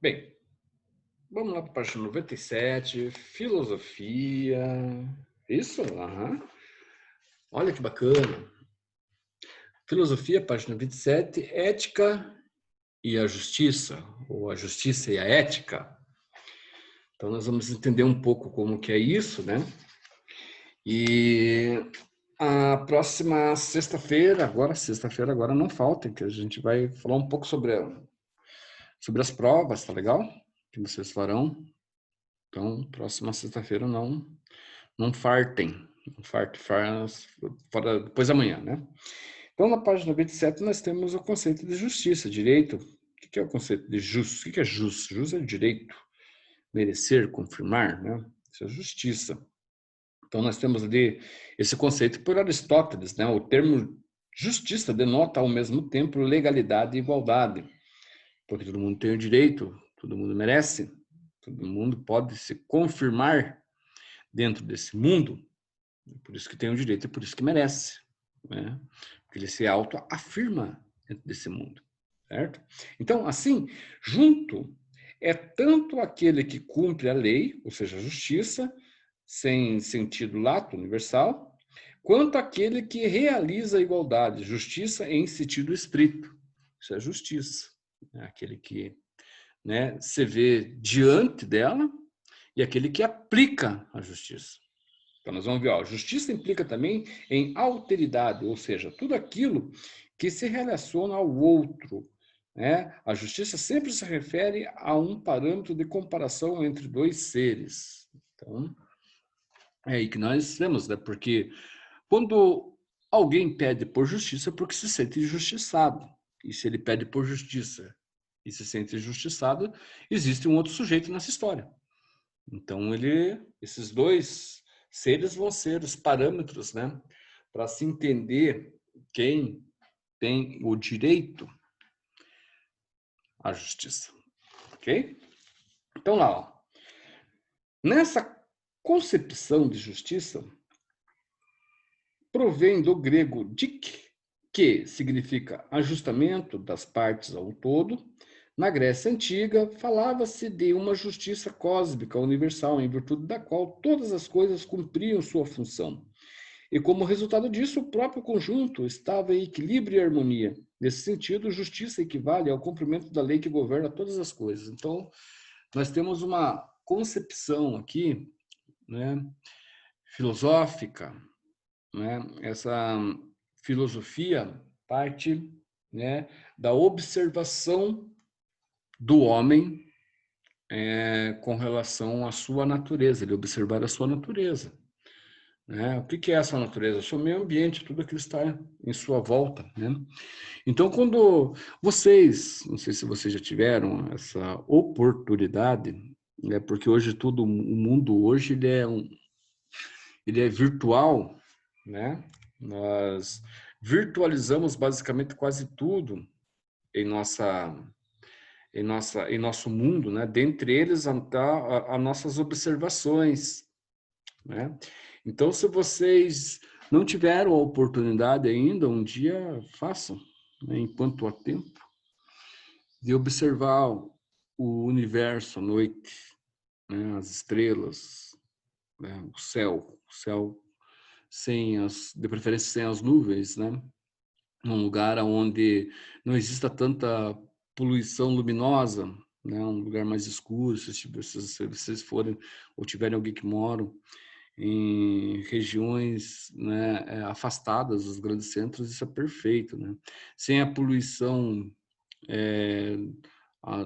Bem, vamos lá para a página 97, filosofia. Isso? Aham. Olha que bacana. Filosofia, página 27, ética e a justiça, ou a justiça e a ética. Então, nós vamos entender um pouco como que é isso, né? E a próxima sexta-feira, agora não falta, que a gente vai falar um pouco sobre as provas, tá legal? Que vocês farão. Então, próxima sexta-feira não fartem. Não fartem, fora depois da manhã, né? Então, na página 27, nós temos o conceito de justiça, direito. O que é o conceito de justo? O que é justo? Justo é direito, merecer, confirmar, né? Isso é justiça. Então, nós temos ali esse conceito por Aristóteles, né? O termo justiça denota ao mesmo tempo legalidade e igualdade, porque todo mundo tem o direito, todo mundo merece, todo mundo pode se confirmar dentro desse mundo, por isso que tem o direito e por isso que merece, né? Porque ele se autoafirma dentro desse mundo, certo? Então, assim, junto é tanto aquele que cumpre a lei, ou seja, a justiça, sem sentido lato, universal, quanto aquele que realiza a igualdade, justiça em sentido estrito. Isso é justiça. É aquele que, né, se vê diante dela e aquele que aplica a justiça. Então, nós vamos ver, ó, justiça implica também em alteridade, ou seja, tudo aquilo que se relaciona ao outro, né? A justiça sempre se refere a um parâmetro de comparação entre dois seres. Então, é aí que nós temos, né? Porque quando alguém pede por justiça, é porque se sente injustiçado. E se ele pede por justiça e se sente injustiçado, existe um outro sujeito nessa história. Então, esses dois seres vão ser os parâmetros, né, para se entender quem tem o direito à justiça, ok? Então, lá, ó, nessa concepção de justiça, provém do grego dik, que significa ajustamento das partes ao todo. Na Grécia Antiga, falava-se de uma justiça cósmica universal, em virtude da qual todas as coisas cumpriam sua função. E como resultado disso, o próprio conjunto estava em equilíbrio e harmonia. Nesse sentido, justiça equivale ao cumprimento da lei que governa todas as coisas. Então, nós temos uma concepção aqui, né, filosófica, né? Essa filosofia parte, né, da observação do homem com relação à sua natureza, ele observar a sua natureza. Né? O que é essa natureza? O seu meio ambiente, tudo aquilo está em sua volta. Né? Então, quando vocês, não sei se vocês já tiveram essa oportunidade, né, porque hoje tudo, o mundo hoje ele é virtual, né? Nós virtualizamos basicamente quase tudo em em nosso mundo, né? Dentre eles as nossas observações, né? Então, se vocês não tiveram a oportunidade ainda, um dia façam, né? Enquanto há tempo, de observar o universo à noite, né? As estrelas, né? O céu de preferência sem as nuvens, né? Num lugar onde não exista tanta poluição luminosa, né? Um lugar mais escuro, se vocês forem ou tiverem alguém que mora em regiões, né, afastadas dos grandes centros, isso é perfeito, né? Sem a poluição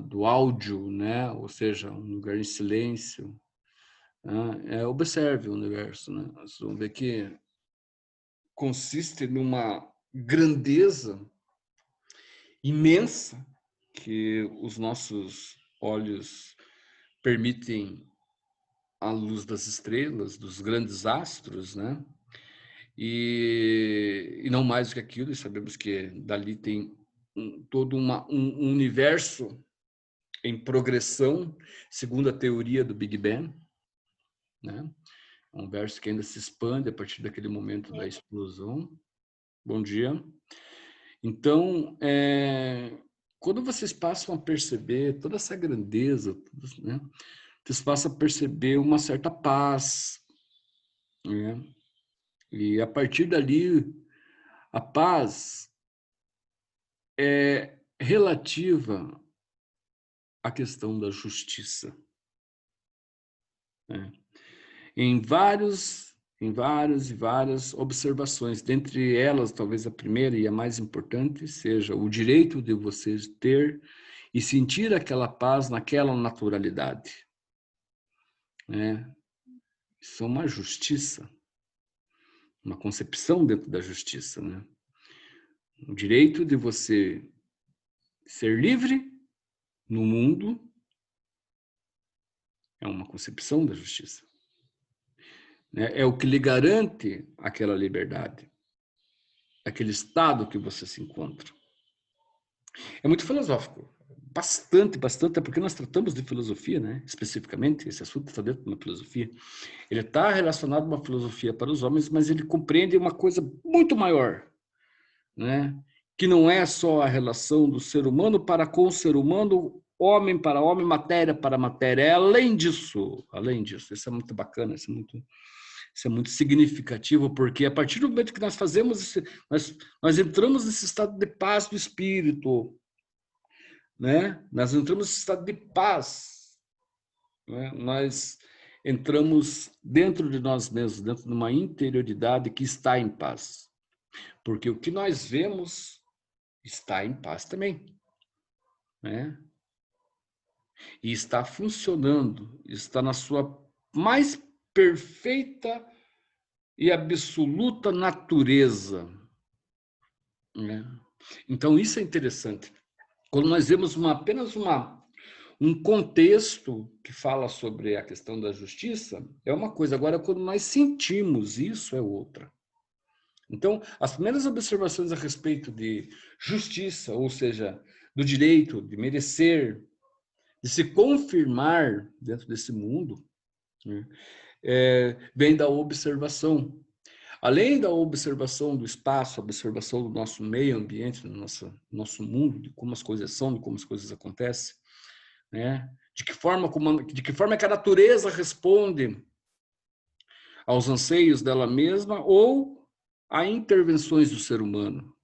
do áudio, né? Ou seja, um lugar em silêncio, né? Observe o universo, né? Vocês vão ver que consiste numa grandeza imensa que os nossos olhos permitem a luz das estrelas, dos grandes astros, né? E não mais do que aquilo, e sabemos que dali tem todo um universo em progressão, segundo a teoria do Big Bang, né? Um universo que ainda se expande a partir daquele momento da explosão. Bom dia. Então, quando vocês passam a perceber toda essa grandeza, né? Vocês passam a perceber uma certa paz, né? E a partir dali, a paz é relativa à questão da justiça, né? Em várias observações, dentre elas, talvez a primeira e a mais importante seja o direito de você ter e sentir aquela paz naquela naturalidade, né? Isso é uma justiça, uma concepção dentro da justiça, né? O direito de você ser livre no mundo é uma concepção da justiça, né? É o que lhe garante aquela liberdade, aquele estado que você se encontra. É muito filosófico, bastante, é porque nós tratamos de filosofia, né? Especificamente, esse assunto está dentro de uma filosofia. Ele está relacionado a uma filosofia para os homens, mas ele compreende uma coisa muito maior, né? Que não é só a relação do ser humano para com o ser humano, homem para homem, matéria para matéria. É além disso. Isso é muito bacana, isso é muito significativo, porque a partir do momento que nós fazemos isso, nós entramos nesse estado de paz do espírito, né? Nós entramos nesse estado de paz, né? Nós entramos dentro de nós mesmos, dentro de uma interioridade que está em paz. Porque o que nós vemos está em paz também, né? E está funcionando, está na sua mais perfeita e absoluta natureza, né? Então, isso é interessante. Quando nós vemos apenas um contexto que fala sobre a questão da justiça, é uma coisa. Agora, quando nós sentimos isso, é outra. Então, as primeiras observações a respeito de justiça, ou seja, do direito de merecer, de se confirmar dentro desse mundo, né, vem da observação. Além da observação do espaço, a observação do nosso meio ambiente, do nosso mundo, de como as coisas são, de como as coisas acontecem, né? De que forma que a natureza responde aos anseios dela mesma ou a intervenções do ser humano,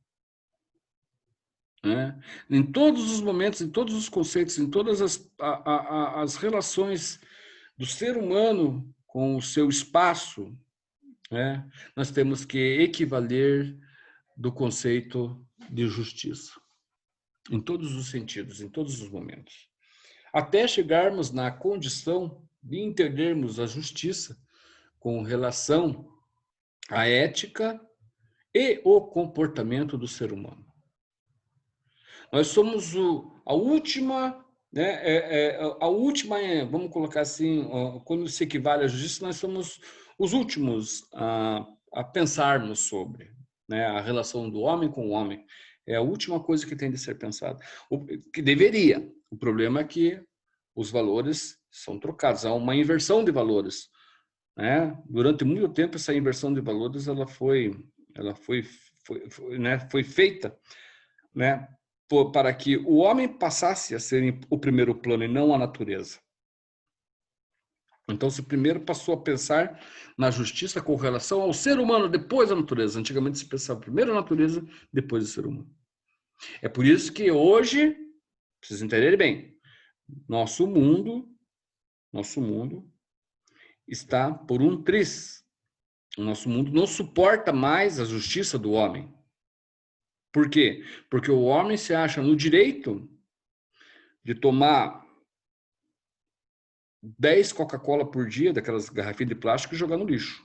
né? Em todos os momentos, em todos os conceitos, em todas as relações do ser humano com o seu espaço, né? Nós temos que equivaler do conceito de justiça, em todos os sentidos, em todos os momentos, até chegarmos na condição de entendermos a justiça com relação à ética e o comportamento do ser humano. Nós somos a última, né, vamos colocar assim, quando se equivale à justiça, nós somos os últimos a pensarmos sobre, né, a relação do homem com o homem. É a última coisa que tem de ser pensada. Que deveria. O problema é que os valores são trocados. Há uma inversão de valores, né? Durante muito tempo, essa inversão de valores foi feita, né, para que o homem passasse a ser o primeiro plano e não a natureza. Então, se primeiro passou a pensar na justiça com relação ao ser humano, depois a natureza. Antigamente se pensava primeiro a natureza, depois o ser humano. É por isso que hoje, vocês entenderem bem, nosso mundo está por um triz. O nosso mundo não suporta mais a justiça do homem. Por quê? Porque o homem se acha no direito de tomar 10 Coca-Cola por dia, daquelas garrafinhas de plástico, e jogar no lixo.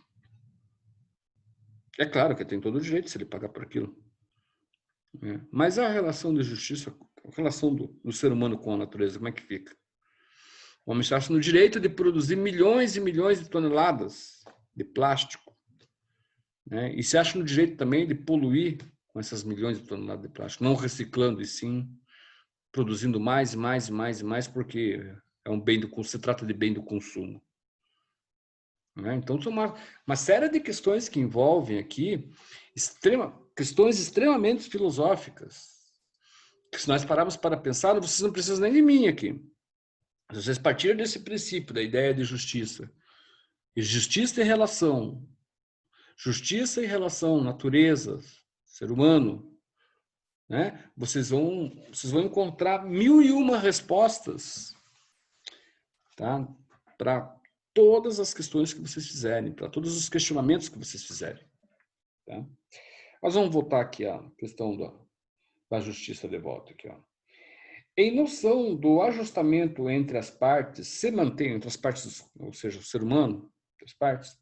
É claro que tem todo o direito se ele pagar por aquilo. Mas a relação de justiça, a relação do ser humano com a natureza, como é que fica? O homem se acha no direito de produzir milhões e milhões de toneladas de plástico, né? E se acha no direito também de poluir com essas milhões de toneladas de plástico, não reciclando, e sim produzindo mais e mais e mais e mais, porque se trata de bem do consumo, né? Então, são uma série de questões que envolvem aqui questões extremamente filosóficas, Se nós pararmos para pensar, vocês não precisam nem de mim aqui. Se vocês partirem desse princípio, da ideia de justiça, e justiça e relação, natureza, ser humano, né? Vocês vão encontrar 1001 respostas, tá? Para todas as questões que vocês fizerem, para todos os questionamentos que vocês fizerem. Tá? Nós vamos voltar aqui à questão da justiça de volta. Aqui, ó. Em noção do ajustamento entre as partes, se mantém, entre as partes, ou seja, o ser humano, as partes,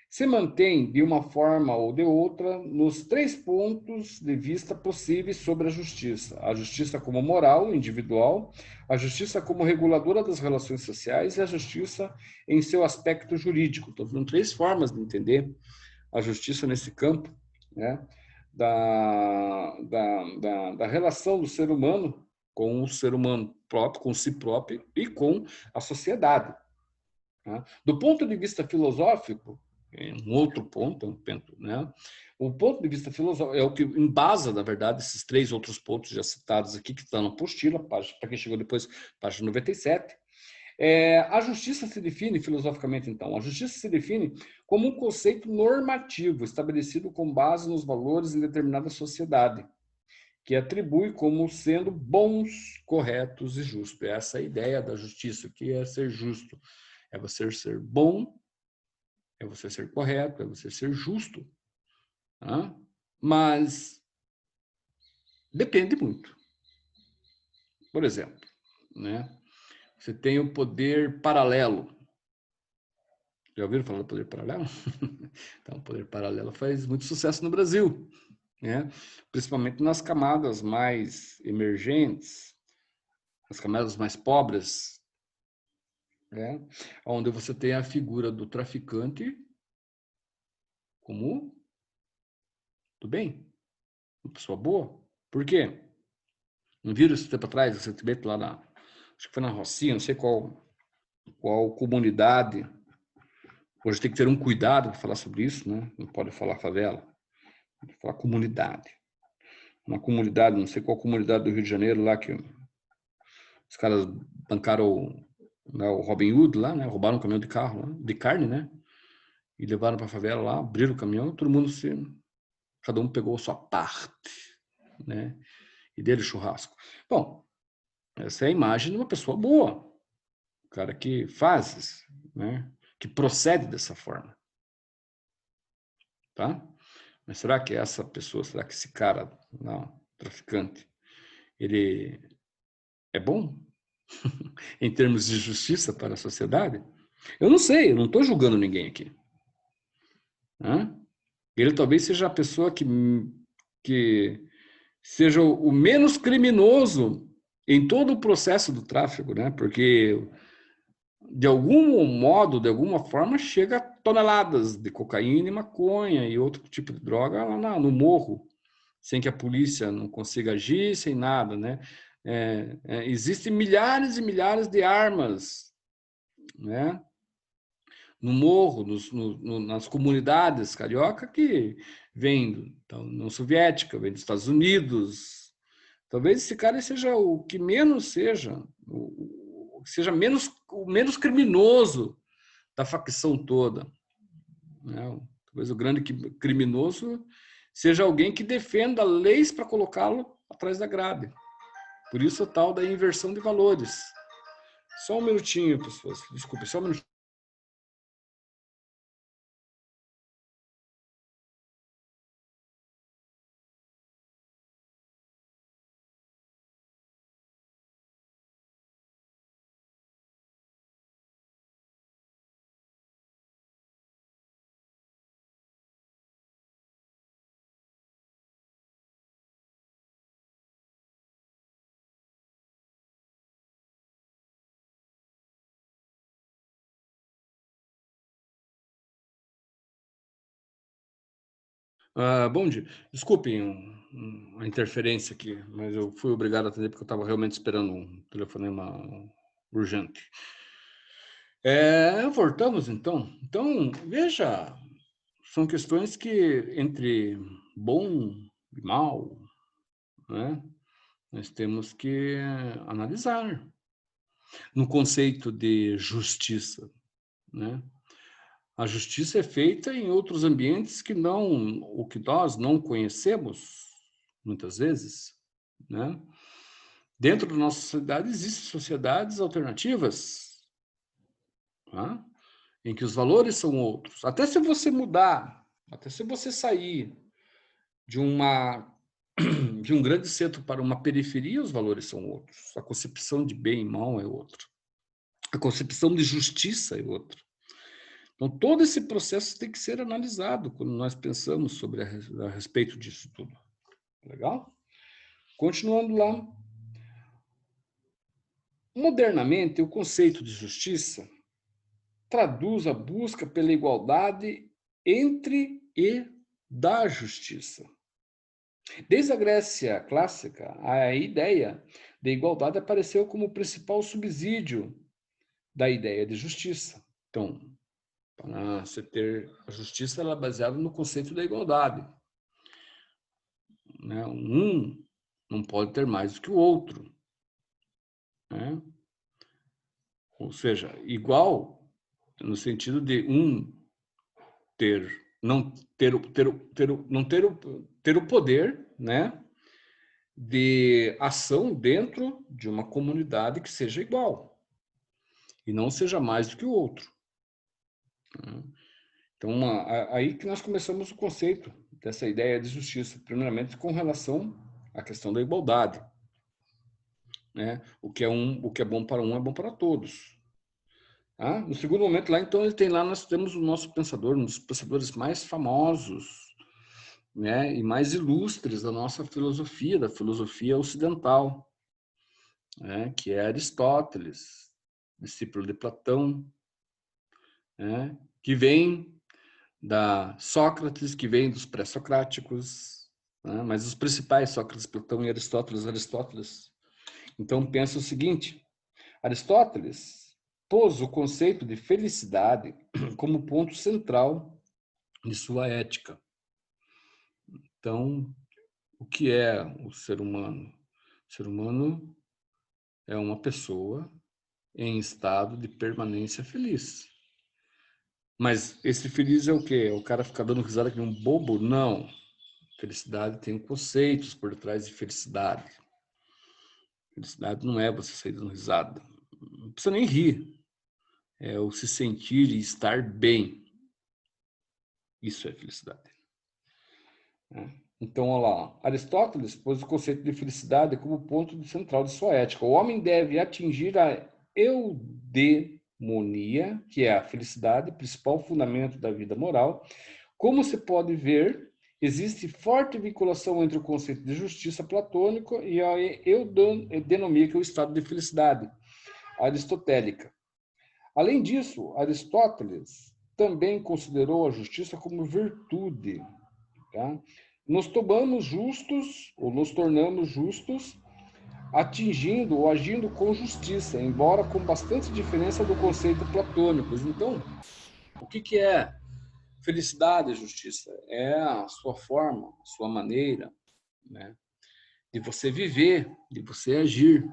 se mantém de uma forma ou de outra nos 3 pontos de vista possíveis sobre a justiça. A justiça como moral, individual, a justiça como reguladora das relações sociais e a justiça em seu aspecto jurídico. Estou dando 3 formas de entender a justiça nesse campo, né? Da relação do ser humano com o ser humano próprio, com si próprio e com a sociedade. Tá? Do ponto de vista filosófico, um outro ponto, né? O ponto de vista filosófico é o que embasa, na verdade, esses 3 outros pontos já citados aqui, que estão na apostila, para quem chegou depois, página 97. A justiça se define, filosoficamente, então, a justiça se define como um conceito normativo estabelecido com base nos valores em determinada sociedade, que atribui como sendo bons, corretos e justos. Essa é a ideia da justiça, que é ser justo. É você ser bom, é você ser correto, é você ser justo. Tá? Mas depende muito. Por exemplo, né? Você tem o poder paralelo. Já ouviram falar do poder paralelo? Então, o poder paralelo faz muito sucesso no Brasil, né? Principalmente nas camadas mais emergentes, nas camadas mais pobres, né? Onde você tem a figura do traficante como do bem, uma pessoa boa. Por quê? Não viram esse tempo atrás, recentemente lá acho que foi na Rocinha, não sei qual comunidade. Hoje tem que ter um cuidado para falar sobre isso, né? Não pode falar favela, pode falar comunidade. Uma comunidade, não sei qual comunidade do Rio de Janeiro lá, que os caras bancaram o Robin Hood lá, né? Roubaram um caminhão de carro, lá, de carne, né? E levaram para a favela lá, abriram o caminhão, todo mundo cada um pegou a sua parte, né? E dele churrasco. Bom, essa é a imagem de uma pessoa boa, o cara que faz isso, né? Que procede dessa forma, tá? Mas será que essa pessoa, será que esse cara, não, traficante, ele é bom em termos de justiça para a sociedade? Eu não sei, eu não estou julgando ninguém aqui. Né? Ele talvez seja a pessoa que seja o menos criminoso em todo o processo do tráfico, né? Porque de algum modo, de alguma forma, chega a toneladas de cocaína e maconha e outro tipo de droga lá no morro, sem que a polícia não consiga agir, sem nada, né? Existem milhares e milhares de armas, né? No morro, nas comunidades carioca que vem da União Soviética, vem dos Estados Unidos. Talvez esse cara seja o que menos seja, o menos criminoso da facção toda. Né? Talvez o grande criminoso seja alguém que defenda leis para colocá-lo atrás da grade. Por isso, a tal da inversão de valores. Só um minutinho, pessoas. Desculpe, só um minutinho. Bom dia. Desculpem a interferência aqui, mas eu fui obrigado a atender porque eu estava realmente esperando um telefonema urgente. Voltamos então. Então, veja, são questões que entre bom e mal, né? Nós temos que analisar no conceito de justiça, né? A justiça é feita em outros ambientes que não, o que nós não conhecemos, muitas vezes, né? Dentro da nossa sociedade existem sociedades alternativas, tá? Em que os valores são outros. Até se você mudar, até se você sair de de um grande centro para uma periferia, os valores são outros. A concepção de bem e mal é outra. A concepção de justiça é outra. Então, todo esse processo tem que ser analisado quando nós pensamos sobre a respeito disso tudo. Legal? Continuando lá. Modernamente, o conceito de justiça traduz a busca pela igualdade entre e da justiça. Desde a Grécia clássica, a ideia de igualdade apareceu como o principal subsídio da ideia de justiça. Então, para você ter a justiça, ela é baseada no conceito da igualdade, né? Um não pode ter mais do que o outro, né? Ou seja, igual no sentido de um ter não ter não ter o poder, né, de ação dentro de uma comunidade que seja igual e não seja mais do que o outro, né? Então, aí que nós começamos o conceito dessa ideia de justiça, primeiramente com relação à questão da igualdade, né? O que é bom para um é bom para todos. Tá? No segundo momento, lá então nós temos o nosso pensador, um dos pensadores mais famosos, né, e mais ilustres da nossa filosofia, da filosofia ocidental, né, que é Aristóteles, discípulo de Platão, né, que vem da Sócrates, que vem dos pré-socráticos, né, mas os principais, Sócrates, Platão e Aristóteles. Então, pensa o seguinte, Aristóteles pôs o conceito de felicidade como ponto central de sua ética. Então, o que é o ser humano? O ser humano é uma pessoa em estado de permanência feliz. Mas esse feliz é o quê? É o cara ficar dando risada que nem um bobo? Não. Felicidade tem conceitos por trás de felicidade. Felicidade não é você sair dando risada. Não precisa nem rir. É o se sentir e estar bem. Isso é felicidade. Então, olha lá. Aristóteles pôs o conceito de felicidade como ponto central de sua ética. O homem deve atingir a eudemonia, que é a felicidade, principal fundamento da vida moral. Como se pode ver, existe forte vinculação entre o conceito de justiça platônico e a eudemonia, que é o estado de felicidade aristotélica. Além disso, Aristóteles também considerou a justiça como virtude. Tá? Nos tornamos justos atingindo ou agindo com justiça, embora com bastante diferença do conceito platônico. Então, o que é felicidade e justiça? É a sua forma, a sua maneira, né, de você viver, de você agir.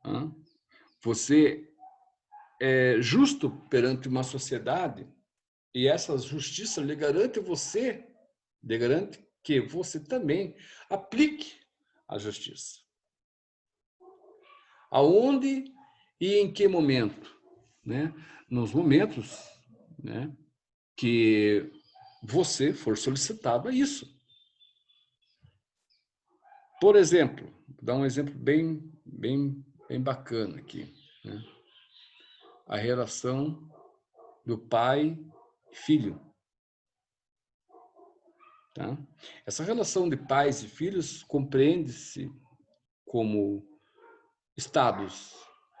Né? Você é justo perante uma sociedade e essa justiça lhe garante que você também aplique a justiça. Aonde e em que momento? Né? Nos momentos, né, que você for solicitado a isso. Por exemplo, vou dar um exemplo bem bacana aqui, né? A relação do pai e filho. Tá? Essa relação de pais e filhos compreende-se como estados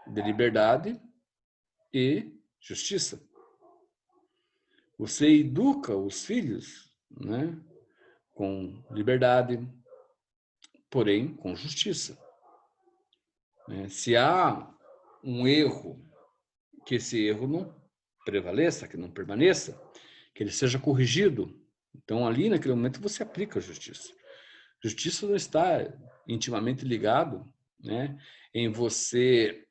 de liberdade e justiça. Você educa os filhos, né, com liberdade, porém com justiça. Se há um erro, que esse erro não prevaleça, que não permaneça, que ele seja corrigido. Então, ali naquele momento, você aplica a justiça. Justiça não está intimamente ligado, né, em você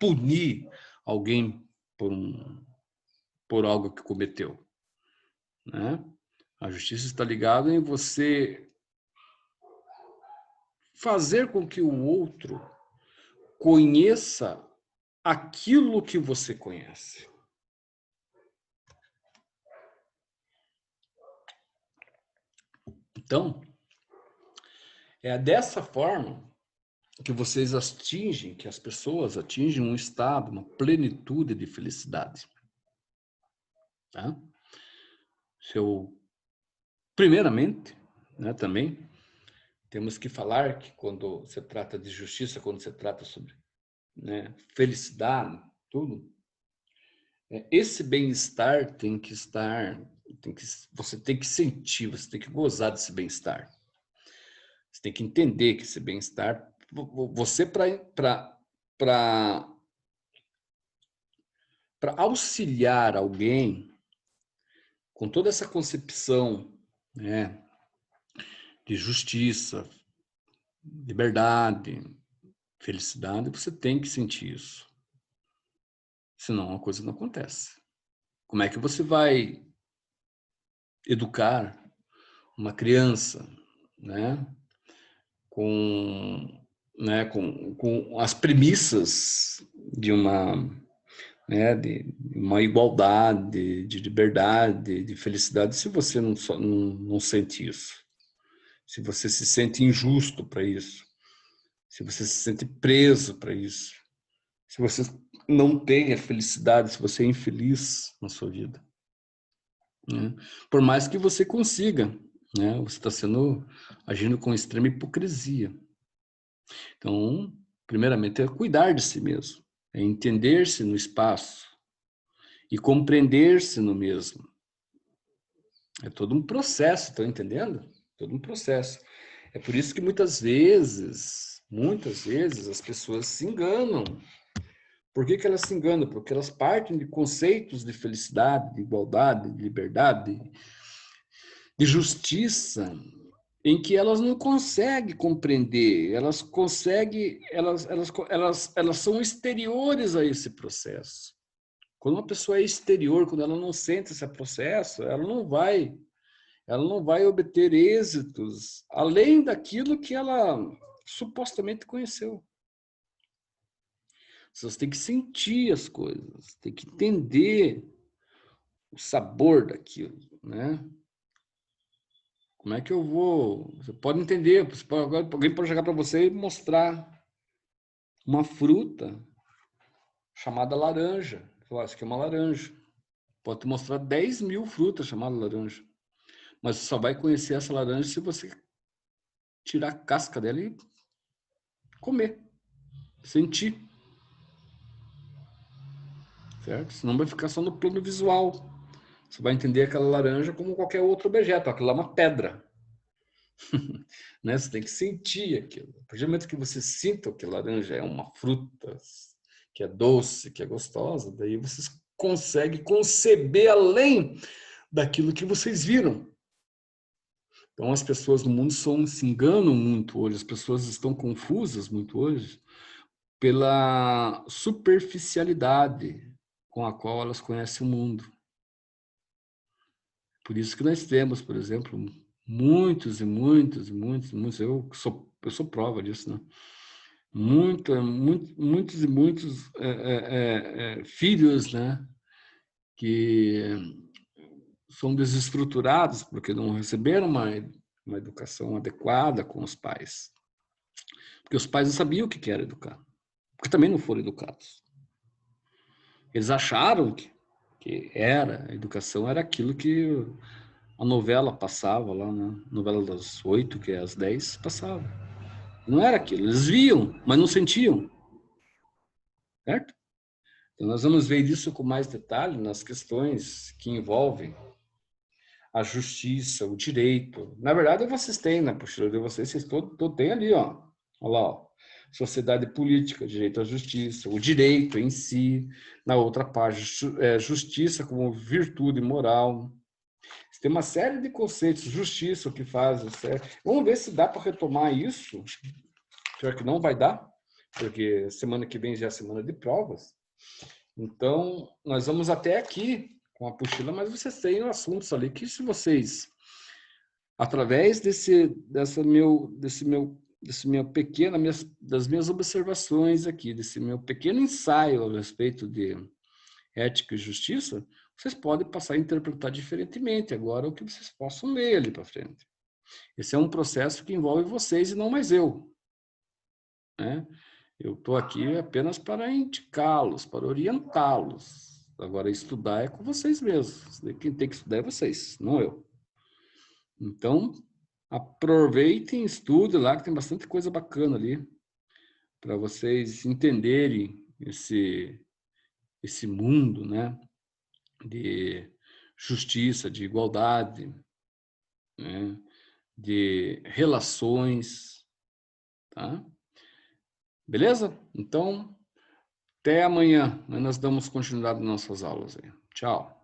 punir alguém por algo que cometeu, né? A justiça está ligada em você fazer com que o outro conheça aquilo que você conhece. Então, é dessa forma que vocês atingem, que as pessoas atingem um estado, uma plenitude de felicidade. Tá? Primeiramente, né, também, temos que falar que quando se trata de justiça, quando se trata sobre, né, felicidade, tudo, esse bem-estar tem que estar, você tem que sentir, você tem que gozar desse bem-estar. Você tem que entender que esse bem-estar, você para auxiliar alguém com toda essa concepção, né, de justiça, liberdade, felicidade, você tem que sentir isso. Senão a coisa não acontece. Como é que você vai educar uma criança, né, com as premissas de uma, né, de uma igualdade, de liberdade, de felicidade, se você não sente isso? Se você se sente injusto para isso? Se você se sente preso para isso? Se você não tem a felicidade, se você é infeliz na sua vida, né? Por mais que você consiga, né? Você está agindo com extrema hipocrisia. Então, primeiramente, é cuidar de si mesmo, é entender-se no espaço e compreender-se no mesmo. É todo um processo, estão entendendo? Todo um processo. É por isso que muitas vezes, as pessoas se enganam. Por que elas se enganam? Porque elas partem de conceitos de felicidade, de igualdade, de liberdade, de justiça, em que elas não conseguem compreender, elas são exteriores a esse processo. Quando uma pessoa é exterior, quando ela não sente esse processo, ela não vai obter êxitos além daquilo que ela supostamente conheceu. Você tem que sentir as coisas, tem que entender o sabor daquilo, né? Como é que eu vou? Você pode entender, alguém pode chegar para você e mostrar uma fruta chamada laranja. Falar, isso aqui é uma laranja. Pode te mostrar 10.000 frutas chamadas laranja. Mas você só vai conhecer essa laranja se você tirar a casca dela e comer, sentir. Certo? Senão vai ficar só no plano visual. Você vai entender aquela laranja como qualquer outro objeto. Aquilo lá é uma pedra. Né? Você tem que sentir aquilo. A partir do momento que você sinta que a laranja é uma fruta que é doce, que é gostosa, daí vocês conseguem conceber além daquilo que vocês viram. Então as pessoas no mundo se enganam muito hoje, as pessoas estão confusas muito hoje pela superficialidade com a qual elas conhecem o mundo. Por isso que nós temos, por exemplo, muitos, eu sou prova disso, né? Muitos e muitos filhos, né, que são desestruturados porque não receberam uma educação adequada com os pais. Porque os pais não sabiam o que era educar, porque também não foram educados. Eles acharam que a educação era aquilo que a novela passava lá, né? Novela das 8, que é às 10, passava. Não era aquilo. Eles viam, mas não sentiam. Certo? Então, nós vamos ver isso com mais detalhe nas questões que envolvem a justiça, o direito. Na verdade, vocês têm na postura de vocês têm ali, ó. Olha lá, ó. Sociedade política, direito à justiça, o direito em si. Na outra página, justiça como virtude moral. Você Tem uma série de conceitos, justiça, o que faz. Vamos ver se dá para retomar isso. Pior que não vai dar, porque semana que vem já é semana de provas. Então, nós vamos até aqui com a apostila, mas vocês têm assuntos ali que se vocês, através das minhas observações aqui, desse meu pequeno ensaio a respeito de ética e justiça, vocês podem passar a interpretar diferentemente agora o que vocês possam ler ali para frente. Esse é um processo que envolve vocês e não mais eu, né? Eu estou aqui apenas para indicá-los, para orientá-los. Agora, estudar é com vocês mesmos. Quem tem que estudar é vocês, não eu. Então, aproveitem, estudem lá, que tem bastante coisa bacana ali, para vocês entenderem esse mundo, né, de justiça, de igualdade, né, de relações, tá? Beleza? Então, até amanhã. Nós damos continuidade nas nossas aulas aí. Tchau.